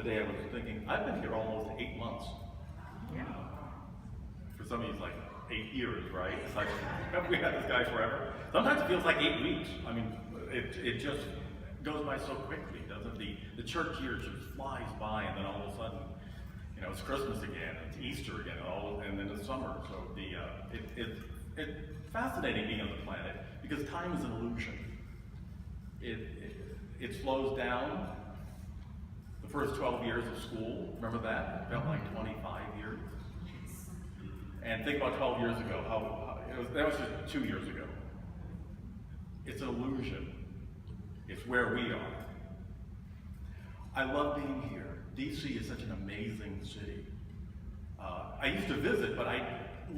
today, I was thinking, I've been here almost 8 months. Yeah. For some of you, it's like 8 years, right? It's like, have we had this guy forever? Sometimes it feels like 8 weeks. I mean, it just goes by so quickly, doesn't it? The church year just flies by, and then all of a sudden, you know, it's Christmas again, it's Easter again, and then it's summer. So it's fascinating being on the planet, because time is an illusion. It slows down. The first 12 years of school, remember that? It felt like 25 years. And think about 12 years ago, that was just 2 years ago. It's an illusion. It's where we are. I love being here. DC is such an amazing city. I used to visit, but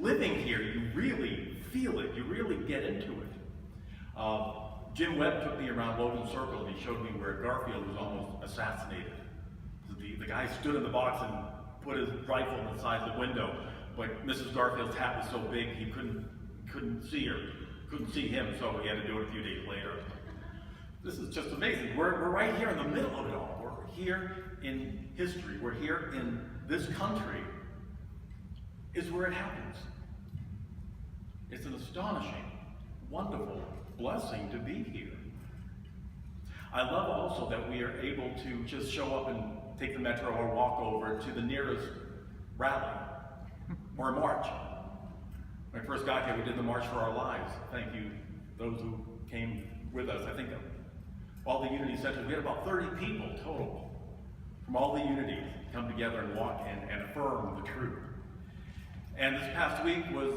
living here, you really feel it. You really get into it. Jim Webb took me around Logan Circle, and he showed me where Garfield was almost assassinated. The guy stood in the box and put his rifle inside the window, but Mrs. Garfield's hat was so big he couldn't see her, couldn't see him, so he had to do it a few days later. This is just amazing. We're right here in the middle of it all. We're here in history. We're here in this country. Is where it happens. It's an astonishing, wonderful blessing to be here. I love also that we are able to just show up and take the metro or walk over to the nearest rally or march. When I first got here, we did the March for Our Lives. Thank you, those who came with us. I think all the Unity Centers, we had about 30 people total from all the unities come together and walk and affirm the truth. And this past week was,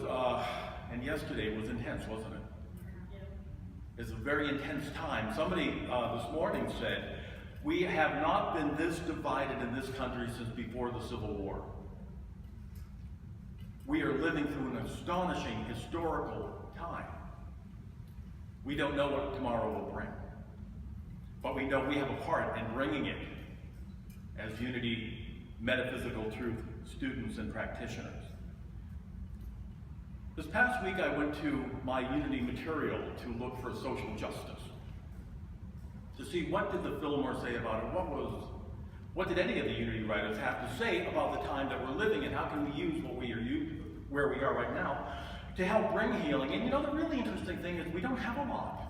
and yesterday was intense, wasn't it? It's a very intense time. Somebody this morning said, we have not been this divided in this country since before the Civil War. We are living through an astonishing historical time. We don't know what tomorrow will bring, but we know we have a part in bringing it as Unity Metaphysical Truth students and practitioners. This past week, I went to my Unity material to look for social justice, to see what did the Fillmore say about it, what did any of the Unity writers have to say about the time that we're living in, how can we use where we are right now to help bring healing. And you know, the really interesting thing is we don't have a lot.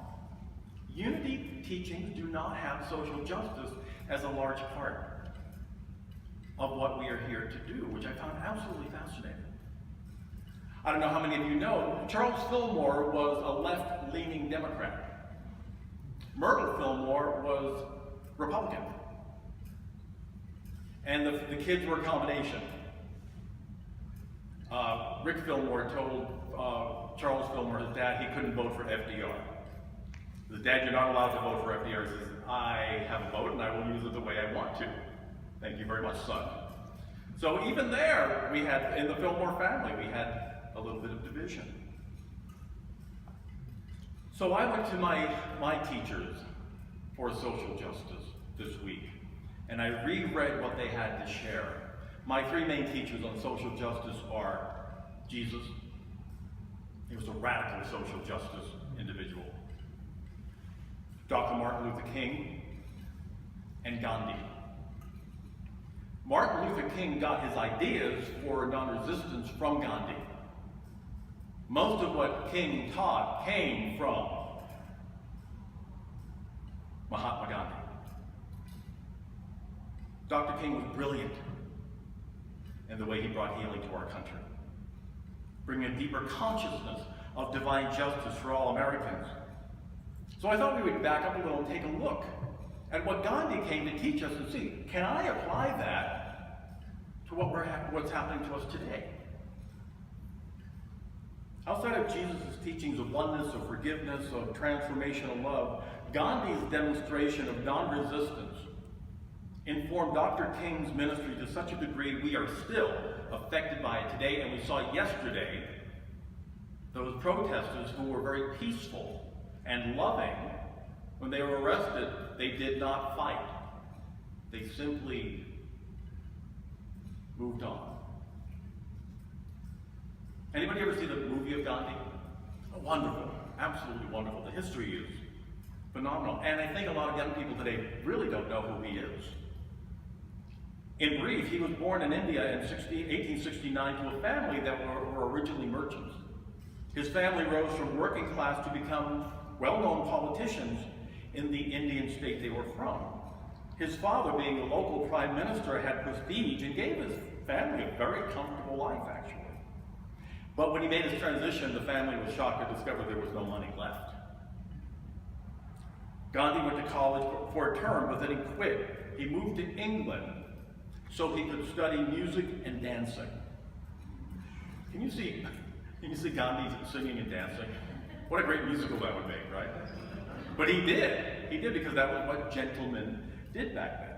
Unity teachings do not have social justice as a large part of what we are here to do, which I found absolutely fascinating. I don't know how many of you know, Charles Fillmore was a left-leaning Democrat. Myrtle Fillmore was Republican. And the kids were a combination. Rick Fillmore told Charles Fillmore, his dad, he couldn't vote for FDR. His dad, you're not allowed to vote for FDR. He says, I have a vote and I will use it the way I want to. Thank you very much, son. So even there, we had, in the Fillmore family, we had a little bit of division. So I went to my teachers for social justice this week, and I reread what they had to share. My three main teachers on social justice are Jesus. He was a radical social justice individual. Dr. Martin Luther King and Gandhi. Martin Luther King got his ideas for non-resistance from Gandhi. Most of what King taught came from Mahatma Gandhi. Dr. King was brilliant in the way he brought healing to our country, bringing a deeper consciousness of divine justice for all Americans. So I thought we would back up a little and take a look at what Gandhi came to teach us and see, can I apply that to what's happening to us today? Outside of Jesus' teachings of oneness, of forgiveness, of transformational love, Gandhi's demonstration of non-resistance informed Dr. King's ministry to such a degree we are still affected by it today. And we saw yesterday those protesters who were very peaceful and loving. When they were arrested, they did not fight. They simply moved on. Anybody ever see the movie of Gandhi? Oh, wonderful, absolutely wonderful. The history is phenomenal. And I think a lot of young people today really don't know who he is. In brief, he was born in India in 1869 to a family that were originally merchants. His family rose from working class to become well-known politicians in the Indian state they were from. His father, being the local prime minister, had prestige and gave his family a very comfortable life, actually. But when he made his transition, the family was shocked to discover there was no money left. Gandhi went to college for a term, but then he quit. He moved to England so he could study music and dancing. Can you see Gandhi singing and dancing? What a great musical that would make, right? But he did. He did, because that was what gentlemen did back then.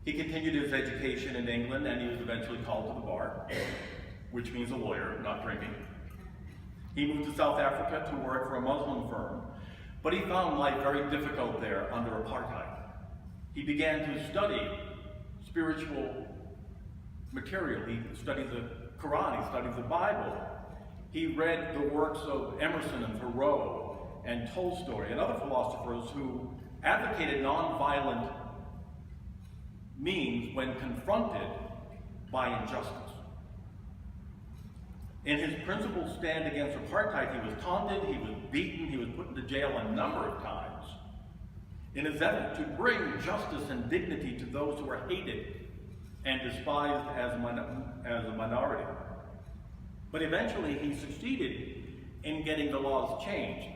He continued his education in England, and he was eventually called to the bar, which means a lawyer, not drinking. He moved to South Africa to work for a Muslim firm, but he found life very difficult there under apartheid. He began to study spiritual material. He studied the Quran, he studied the Bible. He read the works of Emerson and Thoreau and Tolstoy and other philosophers who advocated nonviolent means when confronted by injustice. In his principled stand against apartheid, he was taunted, he was beaten, he was put into jail a number of times in his effort to bring justice and dignity to those who are hated and despised as a minority. But eventually he succeeded in getting the laws changed,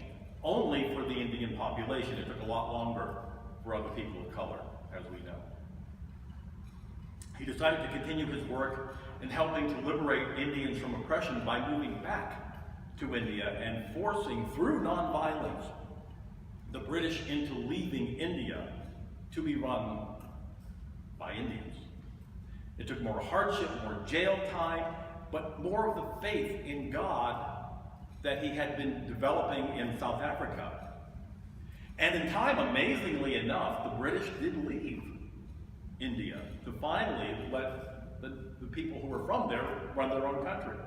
only for the Indian population. It took a lot longer for other people of color, as we know. He decided to continue his work in helping to liberate Indians from oppression by moving back to India and forcing, through nonviolence, the British into leaving India to be run by Indians. It took more hardship, more jail time, but more of the faith in God that he had been developing in South Africa. And in time, amazingly enough, the British did leave India to finally let the people who were from there run their own country.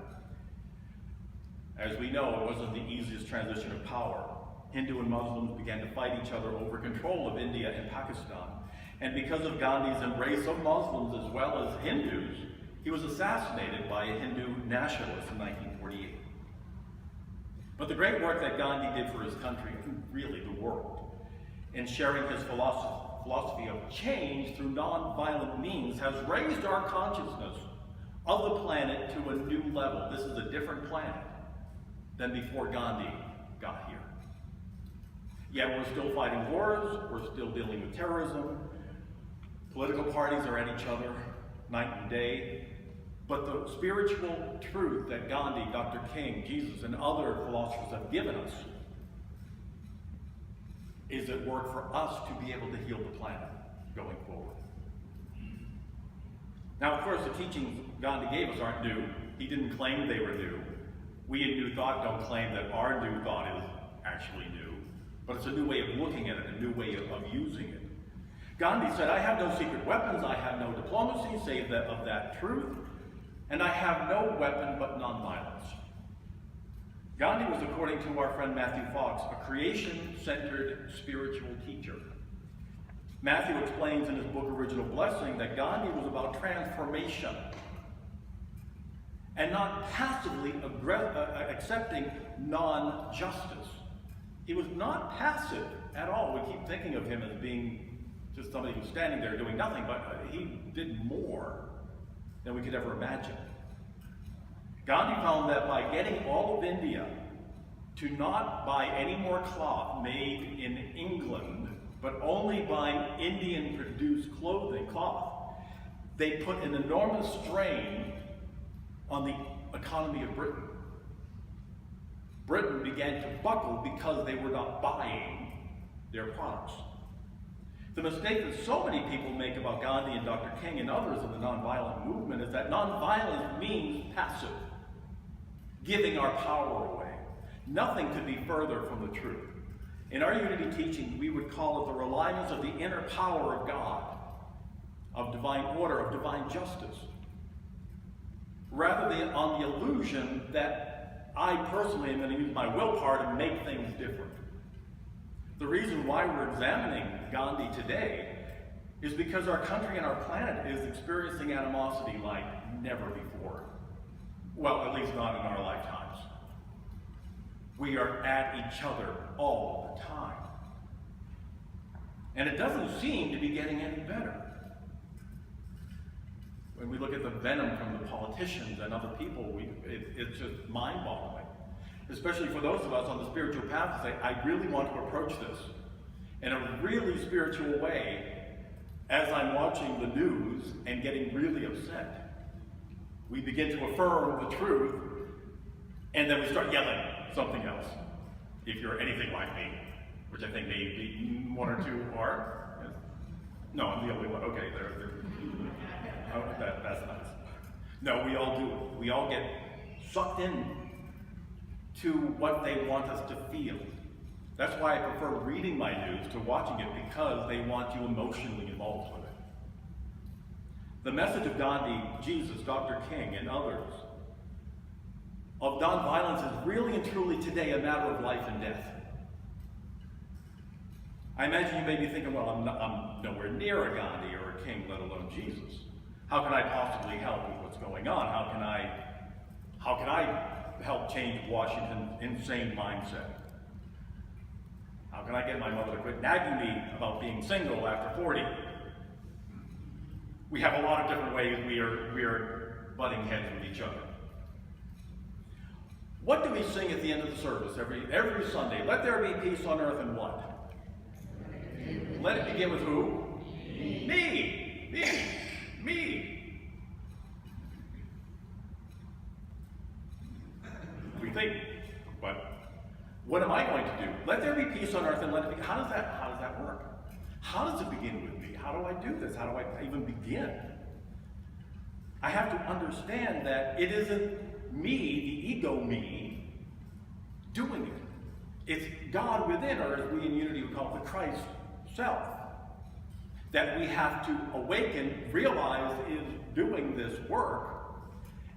As we know, it wasn't the easiest transition of power. Hindu and Muslims began to fight each other over control of India and Pakistan. And because of Gandhi's embrace of Muslims as well as Hindus, he was assassinated by a Hindu nationalist in 1948. But the great work that Gandhi did for his country, and really the world, in sharing his philosophy of change through non-violent means, has raised our consciousness of the planet to a new level. This is a different planet than before Gandhi got here. Yet we're still fighting wars, we're still dealing with terrorism, political parties are at each other night and day, but the spiritual truth that Gandhi, Dr. King, Jesus, and other philosophers have given us is at work for us to be able to heal the planet going forward. Now, of course, the teachings Gandhi gave us aren't new. He didn't claim they were new. We in New Thought don't claim that our new thought is actually new, but it's a new way of looking at it, a new way of using it. Gandhi said, "I have no secret weapons, I have no diplomacy save that of that truth, and I have no weapon but nonviolence." Gandhi was, according to our friend Matthew Fox, a creation-centered spiritual teacher. Matthew explains in his book, Original Blessing, that Gandhi was about transformation and not passively accepting non-justice. He was not passive at all. We keep thinking of him as being just somebody who's standing there doing nothing, but he did more than we could ever imagine. Gandhi found that by getting all of India to not buy any more cloth made in England, but only buying Indian-produced cloth, they put an enormous strain on the economy of Britain. Britain began to buckle because they were not buying their products. The mistake that so many people make about Gandhi and Dr. King and others in the nonviolent movement is that nonviolence means passive, giving our power away. Nothing could be further from the truth. In our unity teaching, we would call it the reliance of the inner power of God, of divine order, of divine justice, rather than on the illusion that I personally am going to use my willpower to make things different. The reason why we're examining Gandhi today is because our country and our planet is experiencing animosity like never before. Well, at least not in our lifetimes. We are at each other all the time. And it doesn't seem to be getting any better. When we look at the venom from the politicians and other people, it's just mind-boggling. Especially for those of us on the spiritual path to say, I really want to approach this in a really spiritual way as I'm watching the news and getting really upset. We begin to affirm the truth, and then we start yelling something else. If you're anything like me, which I think maybe one or two are. No, I'm the only one. Okay, oh, that's nice. No, we all do it. We all get sucked in to what they want us to feel. That's why I prefer reading my news to watching it, because they want you emotionally involved with it. The message of Gandhi, Jesus, Dr. King, and others of nonviolence is really and truly today a matter of life and death. I imagine you may be thinking, well, I'm nowhere near a Gandhi or a King, let alone Jesus. How can I possibly help with what's going on? How can I help change Washington's insane mindset? How can I get my mother to quit nagging me about being single after 40? We have a lot of different ways we are butting heads with each other. What do we sing at the end of the service every Sunday? Let there be peace on earth and what? Let it begin with who? Me. We think, but what am I going to do? Let there be peace on earth and let it be. How does that work? How does it begin with me? How do I do this? How do I even begin? I have to understand that it isn't me, the ego me, doing it. It's God within, or as we in Unity would call it, the Christ self, that we have to awaken, realize is doing this work,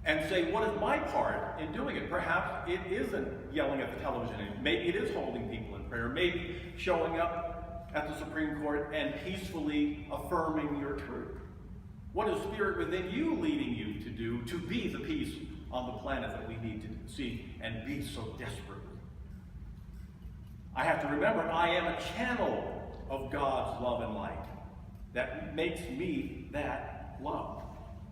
and say, what is my part in doing it? Perhaps it isn't yelling at the television. Maybe it is holding people in prayer. Maybe showing up at the Supreme Court and peacefully affirming your truth. What is Spirit within you leading you to do to be the peace on the planet that we need to see and be so desperately? I have to remember I am a channel of God's love and light that makes me that love.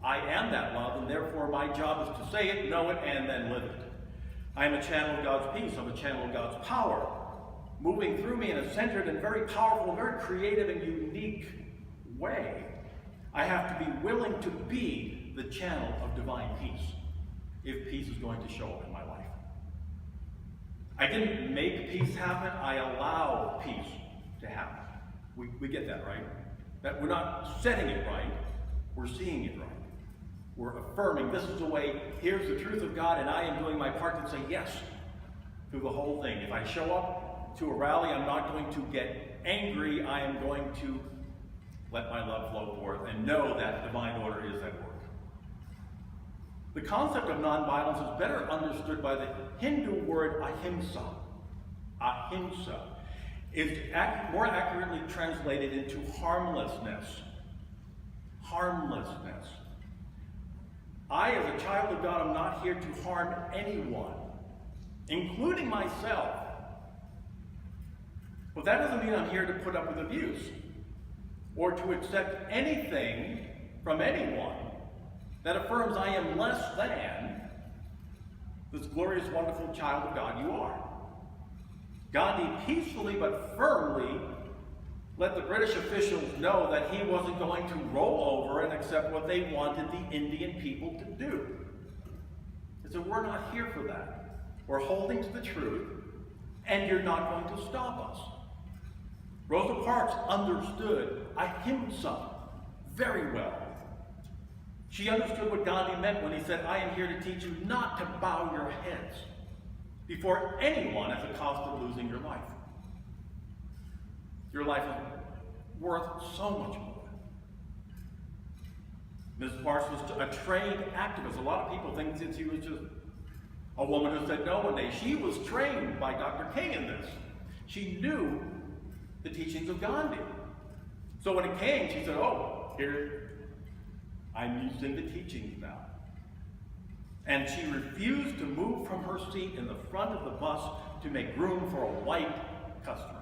I am that love, and therefore my job is to say it, know it, and then live it. I am a channel of God's peace. I'm a channel of God's power, moving through me in a centered and very powerful, very creative and unique way. I have to be willing to be the channel of divine peace if peace is going to show up in my life. I didn't make peace happen. I allow peace to happen. We get that, right? That we're not setting it right. We're seeing it right. We're affirming this is the way, here's the truth of God, and I am doing my part to say yes through the whole thing. If I show up to a rally, I'm not going to get angry. I am going to let my love flow forth and know that divine order is at work. The concept of nonviolence is better understood by the Hindu word ahimsa. Ahimsa is more accurately translated into harmlessness. Harmlessness. I, as a child of God, am not here to harm anyone, including myself. But that doesn't mean I'm here to put up with abuse or to accept anything from anyone that affirms I am less than this glorious, wonderful child of God you are. Gandhi peacefully but firmly let the British officials know that he wasn't going to roll over and accept what they wanted the Indian people to do. He said, we're not here for that. We're holding to the truth, and you're not going to stop us. Rosa Parks understood ahimsa very well. She understood what Gandhi meant when he said, I am here to teach you not to bow your heads before anyone at the cost of losing your life. Your life is worth so much more. Ms. Parks was a trained activist. A lot of people think that she was just a woman who said no one day. She was trained by Dr. King in this. She knew the teachings of Gandhi. So when it came, she said, oh, here, I'm using the teachings now. And she refused to move from her seat in the front of the bus to make room for a white customer.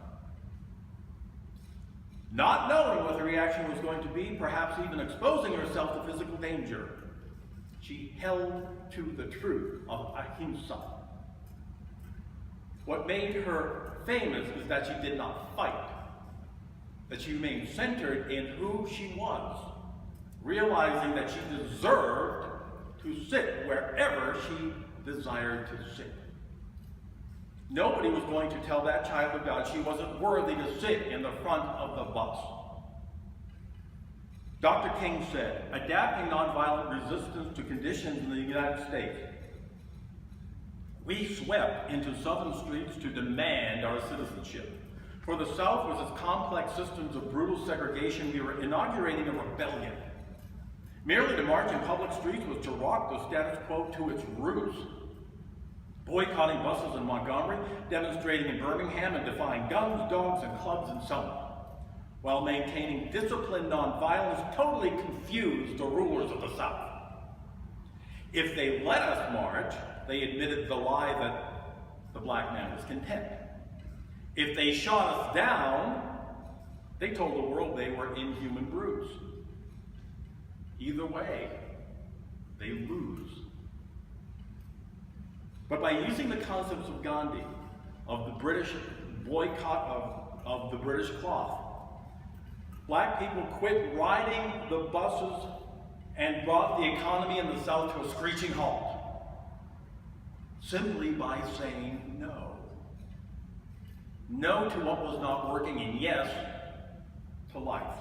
Not knowing what the reaction was going to be, perhaps even exposing herself to physical danger, she held to the truth of Ahimsa. What made her famous is that she did not fight, that she remained centered in who she was, realizing that she deserved to sit wherever she desired to sit. Nobody was going to tell that child of God she wasn't worthy to sit in the front of the bus. Dr. King said, adapting nonviolent resistance to conditions in the United States, we swept into southern streets to demand our citizenship. For the South, with its complex systems of brutal segregation, we were inaugurating a rebellion. Merely to march in public streets was to rock the status quo to its roots. Boycotting buses in Montgomery, demonstrating in Birmingham, and defying guns, dogs, and clubs, and so on, while maintaining disciplined nonviolence totally confused the rulers of the South. If they let us march, they admitted the lie that the black man was content. If they shot us down, they told the world they were inhuman brutes. Either way, they lose. But by using the concepts of Gandhi, of the British boycott of the British cloth, black people quit riding the buses and brought the economy in the South to a screeching halt, simply by saying no. No to what was not working, and yes to life.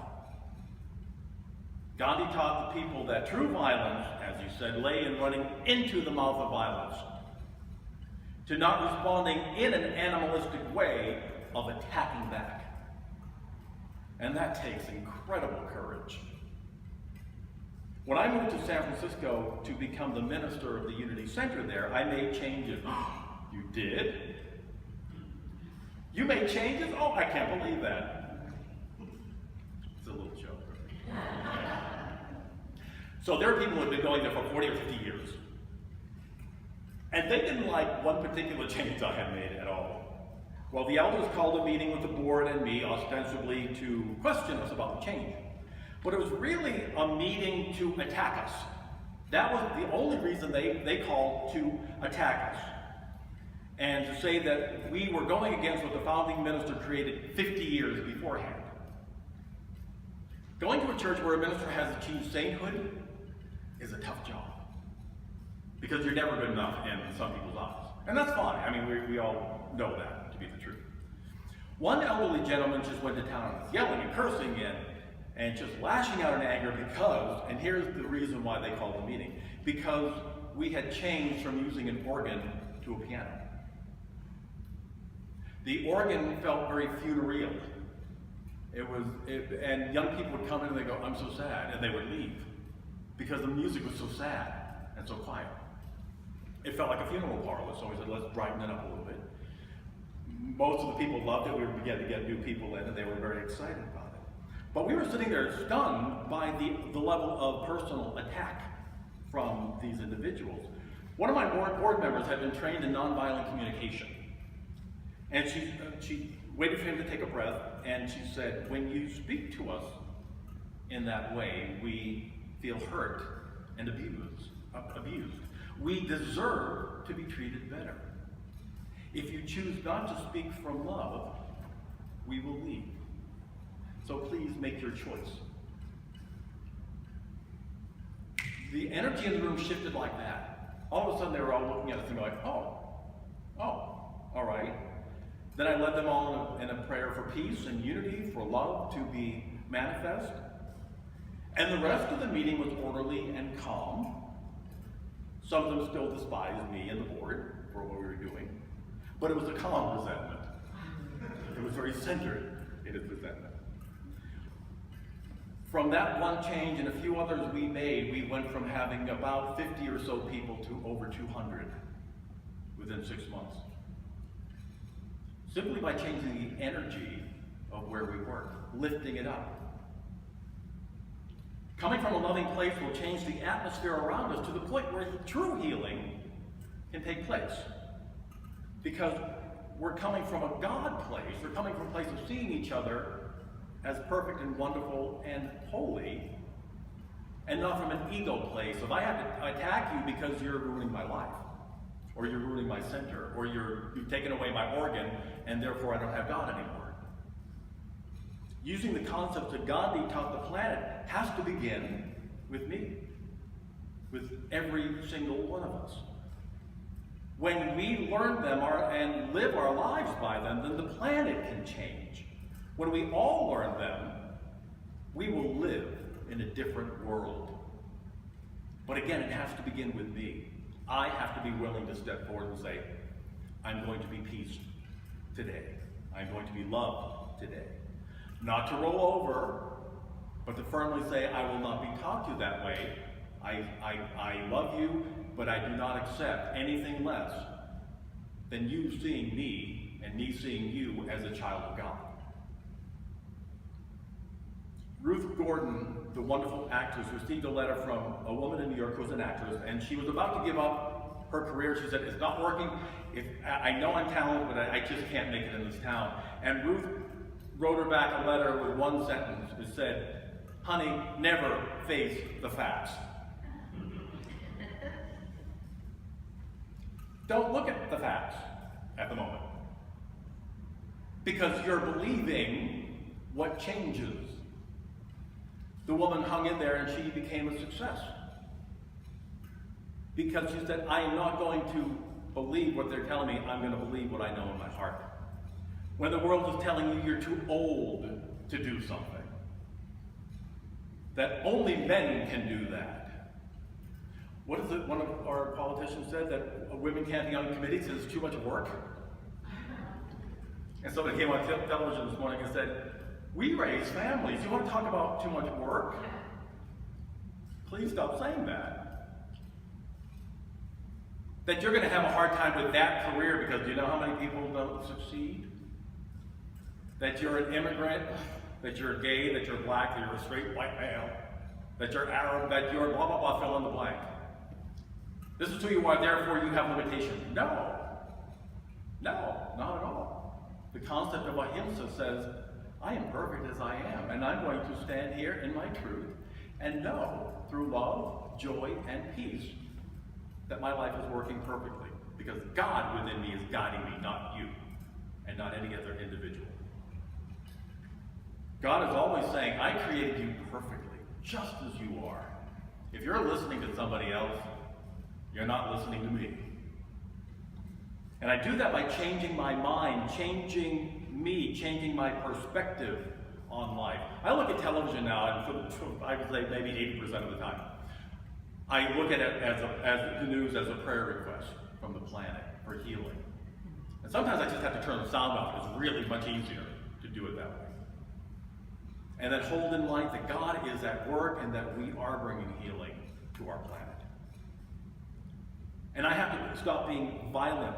Gandhi taught the people that true violence, as he said, lay in running into the mouth of violence, to not responding in an animalistic way of attacking back. And that takes incredible courage. When I moved to San Francisco to become the minister of the Unity Center there, I made changes. You did? You made changes? Oh, I can't believe that. It's a little joke. So there are people who have been going there for 40 or 50 years. And they didn't like one particular change I had made at all. Well, the elders called a meeting with the board and me, ostensibly to question us about the change. But it was really a meeting to attack us. That was the only reason they called to attack us. And to say that we were going against what the founding minister created 50 years beforehand. Going to a church where a minister has achieved sainthood is a tough job. Because you're never good enough in some people's eyes. And that's fine. I mean, we all know that to be the truth. One elderly gentleman just went to town and was yelling and cursing and just lashing out in anger because, and here's the reason why they called the meeting, because we had changed from using an organ to a piano. The organ felt very funereal. And young people would come in and they go, I'm so sad, and they would leave because the music was so sad and so quiet. It felt like a funeral parlor, so we said, let's brighten it up a little bit. Most of the people loved it. We began to get new people in, and they were very excited about it. But we were sitting there stunned by the level of personal attack from these individuals. One of my board members had been trained in nonviolent communication. And she waited for him to take a breath, and she said, when you speak to us in that way, we feel hurt and abused. We deserve to be treated better. If you choose not to speak from love, we will leave. So please make your choice. The energy in the room shifted like that. All of a sudden they were all looking at us and going, oh, all right. Then I led them all in a prayer for peace and unity, for love to be manifest. And the rest of the meeting was orderly and calm. Some of them still despised me and the board for what we were doing. But it was a calm resentment. It was very centered in its resentment. From that one change and a few others we made, we went from having about 50 or so people to over 200 within 6 months. Simply by changing the energy of where we work, lifting it up. Coming from a loving place will change the atmosphere around us to the point where true healing can take place. Because we're coming from a God place. We're coming from a place of seeing each other as perfect and wonderful and holy, and not from an ego place of I have to attack you because you're ruining my life, or you're ruining my center, or you've taken away my organ, and therefore I don't have God anymore. Using the concepts that Gandhi taught the planet has to begin with me, with every single one of us. When we learn them and live our lives by them, then the planet can change. When we all learn them, we will live in a different world. But again, it has to begin with me. I have to be willing to step forward and say, I'm going to be peace today. I'm going to be loved today. Not to roll over, but to firmly say, I will not be taught to that way. I love you, but I do not accept anything less than you seeing me and me seeing you as a child of God. Ruth Gordon, the wonderful actress, received a letter from a woman in New York who was an actress, and she was about to give up her career. She said, it's not working. I know I'm talented, but I just can't make it in this town. And Ruth wrote her back a letter with one sentence. It said, honey, never face the facts. Don't look at the facts at the moment. Because you're believing what changes. The woman hung in there and she became a success. Because she said, I am not going to believe what they're telling me, I'm going to believe what I know in my heart. When the world is telling you you're too old to do something, that only men can do that. What is it one of our politicians said, that women can't be on committees because it's too much work? And somebody came on television this morning and said, we raise families. You want to talk about too much work? Please stop saying that. That you're going to have a hard time with that career because do you know how many people don't succeed? That you're an immigrant, that you're gay, that you're black, that you're a straight white male, that you're Arab, that you're blah, blah, blah, fill in the blank. This is who you are, therefore you have limitations. No. No, not at all. The concept of Ahimsa says, I am perfect as I am, and I'm going to stand here in my truth and know through love, joy, and peace that my life is working perfectly because God within me is guiding me, not you, and not any other individual. God is always saying, I created you perfectly, just as you are. If you're listening to somebody else, you're not listening to me. And I do that by changing my mind, changing me, changing my perspective on life. I look at television now, and I would say maybe 80% of the time, I look at it as the news as a prayer request from the planet for healing. And sometimes I just have to turn the sound off. It's really much easier to do it that way. And then hold in light that God is at work and that we are bringing healing to our planet. And I have to stop being violent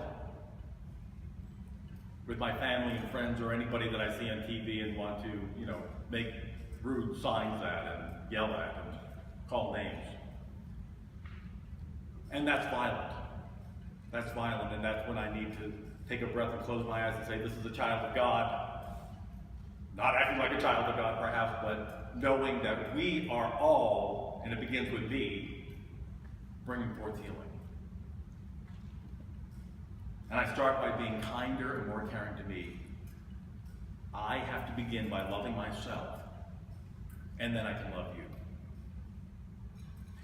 with my family and friends or anybody that I see on TV and want to, make rude signs at and yell at and call names. And that's violent. That's violent, and that's when I need to take a breath and close my eyes and say, this is a child of God. Not acting like a child of God, perhaps, but knowing that we are all, and it begins with me, bringing forth healing. And I start by being kinder and more caring to me. I have to begin by loving myself, and then I can love you.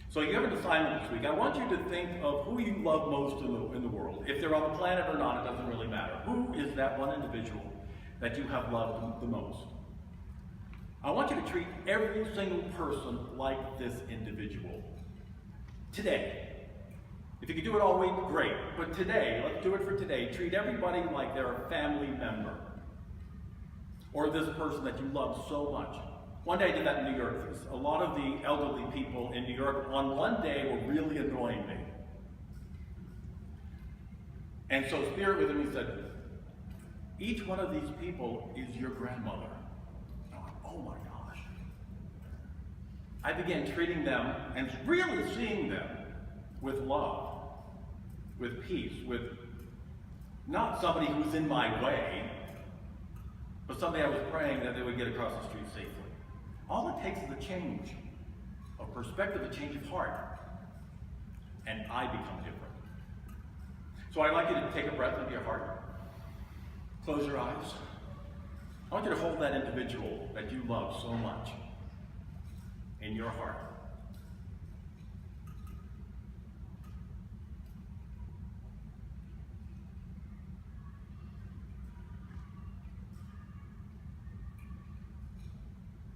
So you have an assignment this week. I want you to think of who you love most in the world. If they're on the planet or not, it doesn't really matter. Who is that one individual that you have loved the most? I want you to treat every single person like this individual. Today. If you could do it all week, great. But today, let's do it for today. Treat everybody like they're a family member. Or this person that you love so much. One day I did that in New York. A lot of the elderly people in New York on one day were really annoying me. And so Spirit within me said, each one of these people is your grandmother. Oh my gosh. I began treating them and really seeing them with love, with peace, with not somebody who's in my way, but somebody I was praying that they would get across the street safely. All it takes is a change of perspective, a change of heart, and I become different. So I'd like you to take a breath into your heart. Close your eyes. I want you to hold that individual that you love so much in your heart.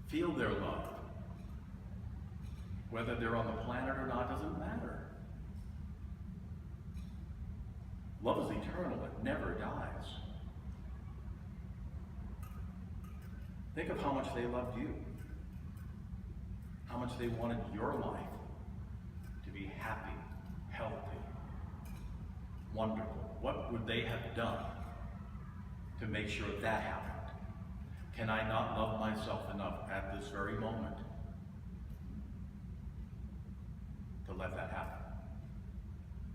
Feel their love. Whether they're on the planet or not doesn't matter. Love is eternal, it never dies. Think of how much they loved you. How much they wanted your life to be happy, healthy, wonderful. What would they have done to make sure that happened? Can I not love myself enough at this very moment to let that happen?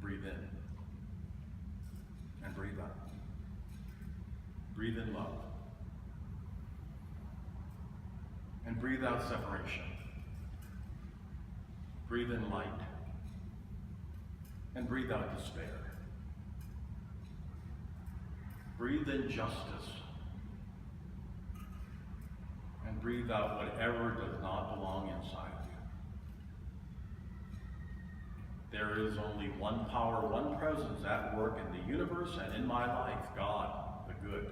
Breathe in and breathe out. Breathe in love. And breathe out separation. Breathe in light. And breathe out despair. Breathe in justice. And breathe out whatever does not belong inside you. There is only one power, one presence at work in the universe and in my life, God, the good.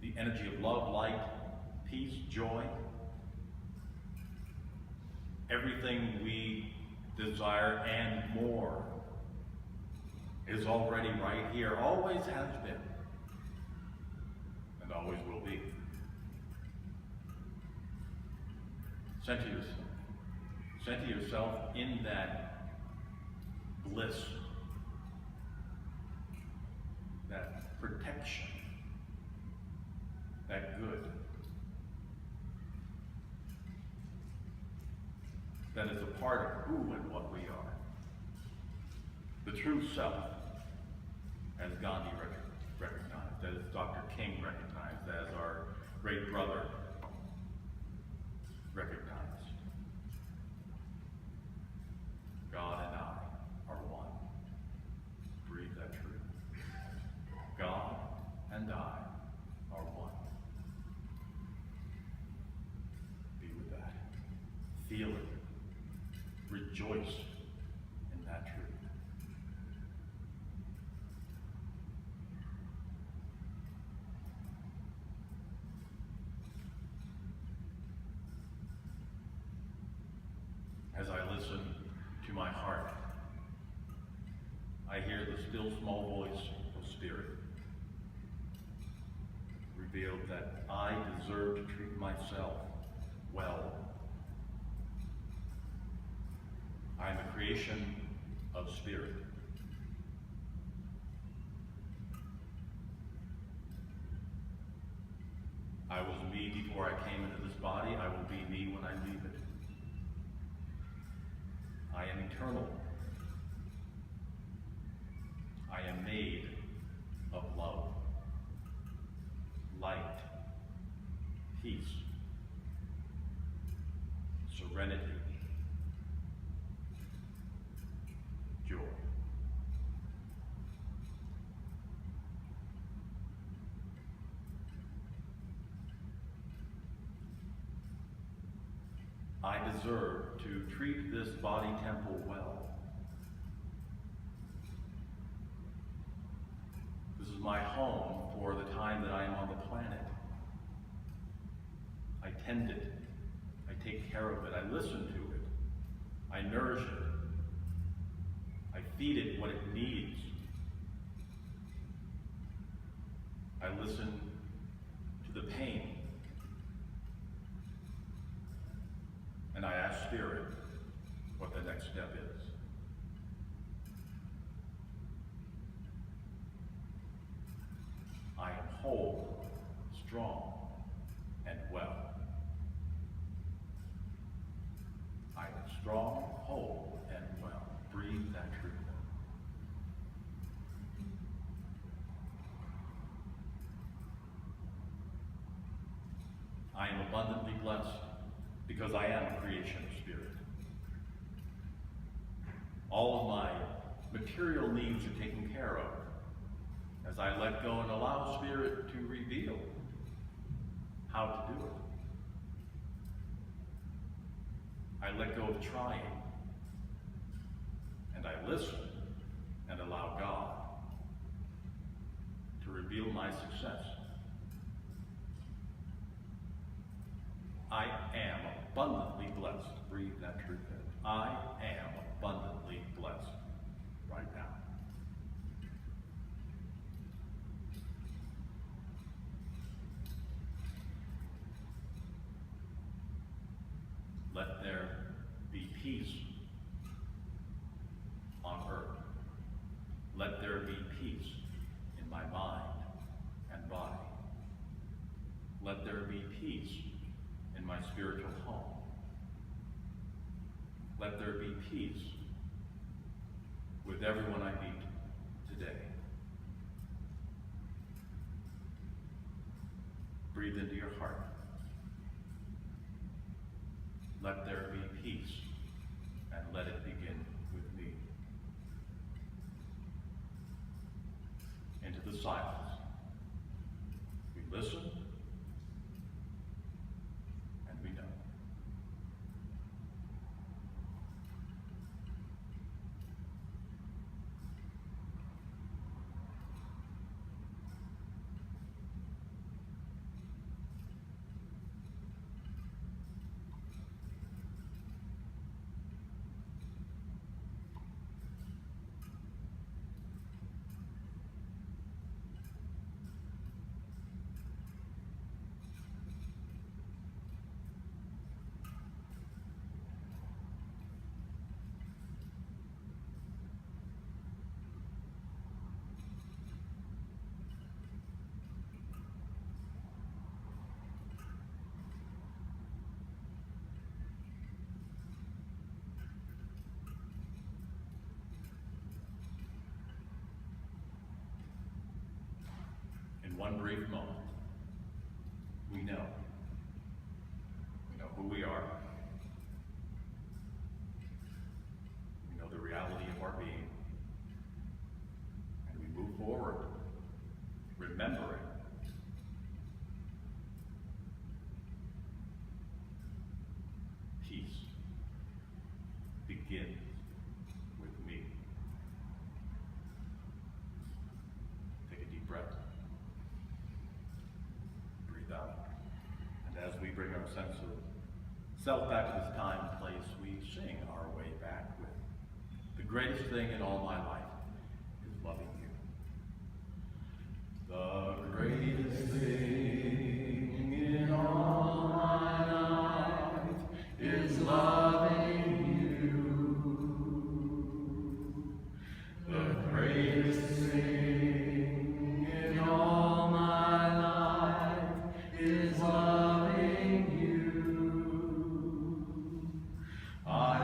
The energy of love, light, peace, joy. Everything we desire and more is already right here, always has been, and always will be. Center yourself in that bliss, that protection, that good, that is a part of who and what we are. The true self, as Gandhi recognized, as Dr. King recognized, as our great brother recognized. God and I are one. Breathe that truth. God and I are one. Be with that. Feel it. Rejoice in that truth. As I listen to my heart, I hear the still small voice of Spirit revealed that I deserve to treat myself well. I am a creation of Spirit. I was me before I came into this body. I will be me when I leave it. I am eternal. I am made of love, light, peace, serenity, joy. I deserve to treat this body temple well. This is my home for the time that I am on the planet. I tend it. I take care of it. I listen to it. I nourish it. I feed it what it needs. I listen to the pain. And I ask Spirit what the next step is. I am whole, strong, and well. strong, whole, and well. Breathe that truth in. I am abundantly blessed because I am a creation of spirit. All of my material needs are taken care of as I let go and allow spirit to reveal how to do it. I let go of trying, and I listen and allow God to reveal my success. I am abundantly blessed. Breathe that truth in. I am abundantly blessed right now. Let there be peace on earth. Let there be peace in my mind and body. Let there be peace in my spiritual home. Let there be peace with everyone I meet today. Breathe into your heart. Let there be peace, and let it begin with me. Into the silence. We listen, and we know. In one brief moment, we know who we are. We know the reality of our being. And we move forward, remembering peace begins with me. Take a deep breath. Breathe out. And as we bring our sense of self back to this time and place, we sing our way back with the greatest thing in all my life is loving you. The greatest thing in all my life is loving you. The greatest thing in all my life is loving you. I